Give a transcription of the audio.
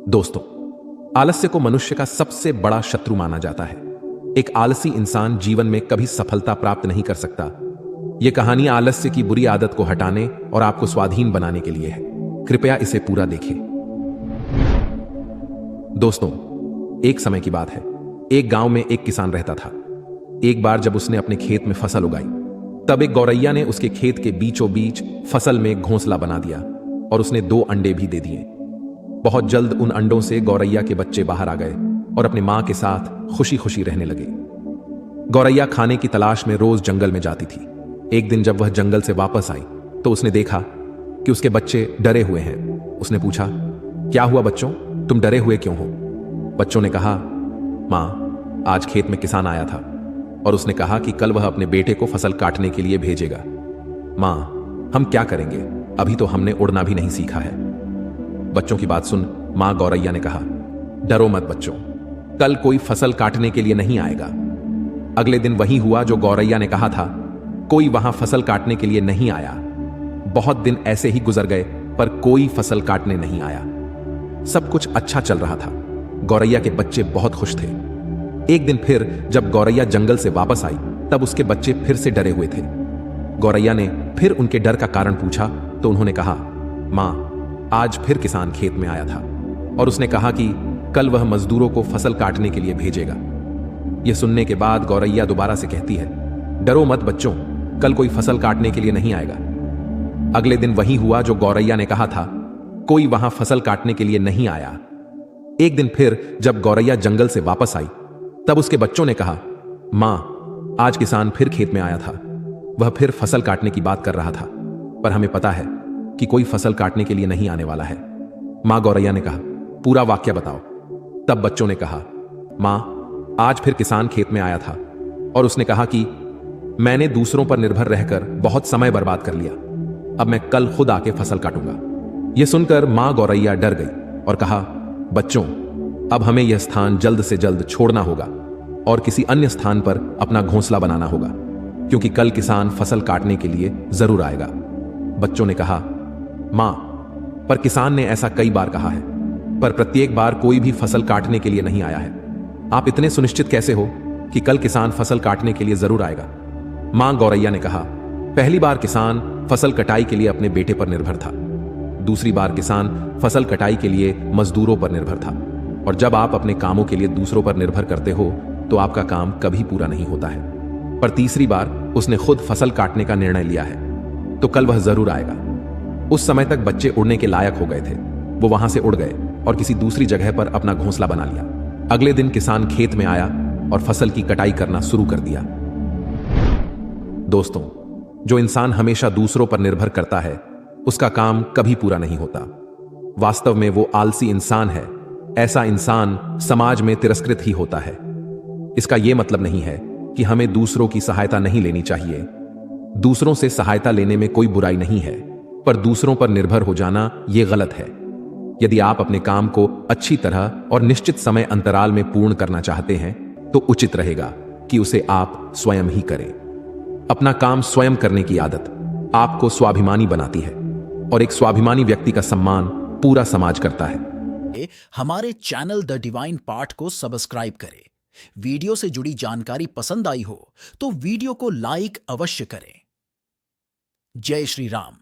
दोस्तों, आलस्य को मनुष्य का सबसे बड़ा शत्रु माना जाता है। एक आलसी इंसान जीवन में कभी सफलता प्राप्त नहीं कर सकता। यह कहानी आलस्य की बुरी आदत को हटाने और आपको स्वाधीन बनाने के लिए है। कृपया इसे पूरा देखें। दोस्तों, एक समय की बात है। एक गांव में एक किसान रहता था। एक बार जब उसने अपने खेत में फसल उगाई, तब एक गौरैया ने उसके खेत के बीचों बीच फसल में घोंसला बना दिया और उसने 2 अंडे भी दे दिए। बहुत जल्द उन अंडों से गौरैया के बच्चे बाहर आ गए और अपनी मां के साथ खुशी खुशी रहने लगे। गौरैया खाने की तलाश में रोज जंगल में जाती थी। एक दिन जब वह जंगल से वापस आई तो उसने देखा कि उसके बच्चे डरे हुए हैं। उसने पूछा, क्या हुआ बच्चों, तुम डरे हुए क्यों हो? बच्चों ने कहा, मां, आज खेत में किसान आया था और उसने कहा कि कल वह अपने बेटे को फसल काटने के लिए भेजेगा। मां, हम क्या करेंगे? अभी तो हमने उड़ना भी नहीं सीखा है। बच्चों की बात सुन मां गौरैया ने कहा, डरो मत बच्चों, कल कोई फसल काटने के लिए नहीं आएगा। अगले दिन वही हुआ जो गौरैया ने कहा था। कोई वहां फसल काटने के लिए नहीं आया। बहुत दिन ऐसे ही गुजर गए पर कोई फसल काटने नहीं आया। सब कुछ अच्छा चल रहा था। गौरैया के बच्चे बहुत खुश थे। एक दिन फिर जब गौरैया जंगल से वापस आई तब उसके बच्चे फिर से डरे हुए थे। गौरैया ने फिर उनके डर का कारण पूछा तो उन्होंने कहा, मां, आज फिर किसान खेत में आया था और उसने कहा कि कल वह मजदूरों को फसल काटने के लिए भेजेगा। यह सुनने के बाद गौरैया दोबारा से कहती है, डरो मत बच्चों, कल कोई फसल काटने के लिए नहीं आएगा। अगले दिन वही हुआ जो गौरैया ने कहा था। कोई वहां फसल काटने के लिए नहीं आया। एक दिन फिर जब गौरैया जंगल से वापस आई तब उसके बच्चों ने कहा, मां, आज किसान फिर खेत में आया था। वह फिर फसल काटने की बात कर रहा था, पर हमें पता है कि कोई फसल काटने के लिए नहीं आने वाला है। मां गौरैया ने कहा, पूरा वाक्य बताओ। तब बच्चों ने कहा, मां, आज फिर किसान खेत में आया था और उसने कहा कि मैंने दूसरों पर निर्भर रहकर बहुत समय बर्बाद कर लिया। अब मैं कल खुद आके फसल काटूंगा। यह सुनकर मां गौरैया डर गई और कहा, बच्चों, अब हमें यह स्थान जल्द से जल्द छोड़ना होगा और किसी अन्य स्थान पर अपना घोंसला बनाना होगा, क्योंकि कल किसान फसल काटने के लिए जरूर आएगा। बच्चों ने कहा, मां, पर किसान ने ऐसा कई बार कहा है, पर प्रत्येक बार कोई भी फसल काटने के लिए नहीं आया है। आप इतने सुनिश्चित कैसे हो कि कल किसान फसल काटने के लिए जरूर आएगा? मां गौरैया ने कहा, पहली बार किसान फसल कटाई के लिए अपने बेटे पर निर्भर था। दूसरी बार किसान फसल कटाई के लिए मजदूरों पर निर्भर था। और जब आप अपने कामों के लिए दूसरों पर निर्भर करते हो तो आपका काम कभी पूरा नहीं होता है। पर तीसरी बार उसने खुद फसल काटने का निर्णय लिया है, तो कल वह जरूर आएगा। उस समय तक बच्चे उड़ने के लायक हो गए थे। वो वहां से उड़ गए और किसी दूसरी जगह पर अपना घोंसला बना लिया। अगले दिन किसान खेत में आया और फसल की कटाई करना शुरू कर दिया। दोस्तों, जो इंसान हमेशा दूसरों पर निर्भर करता है उसका काम कभी पूरा नहीं होता। वास्तव में वो आलसी इंसान है। ऐसा इंसान समाज में तिरस्कृत ही होता है। इसका यह मतलब नहीं है कि हमें दूसरों की सहायता नहीं लेनी चाहिए। दूसरों से सहायता लेने में कोई बुराई नहीं है, पर दूसरों पर निर्भर हो जाना यह गलत है। यदि आप अपने काम को अच्छी तरह और निश्चित समय अंतराल में पूर्ण करना चाहते हैं तो उचित रहेगा कि उसे आप स्वयं ही करें। अपना काम स्वयं करने की आदत आपको स्वाभिमानी बनाती है और एक स्वाभिमानी व्यक्ति का सम्मान पूरा समाज करता है। हमारे चैनल द डिवाइन पार्ट को सब्सक्राइब करें। वीडियो से जुड़ी जानकारी पसंद आई हो तो वीडियो को लाइक अवश्य करें। जय श्री राम।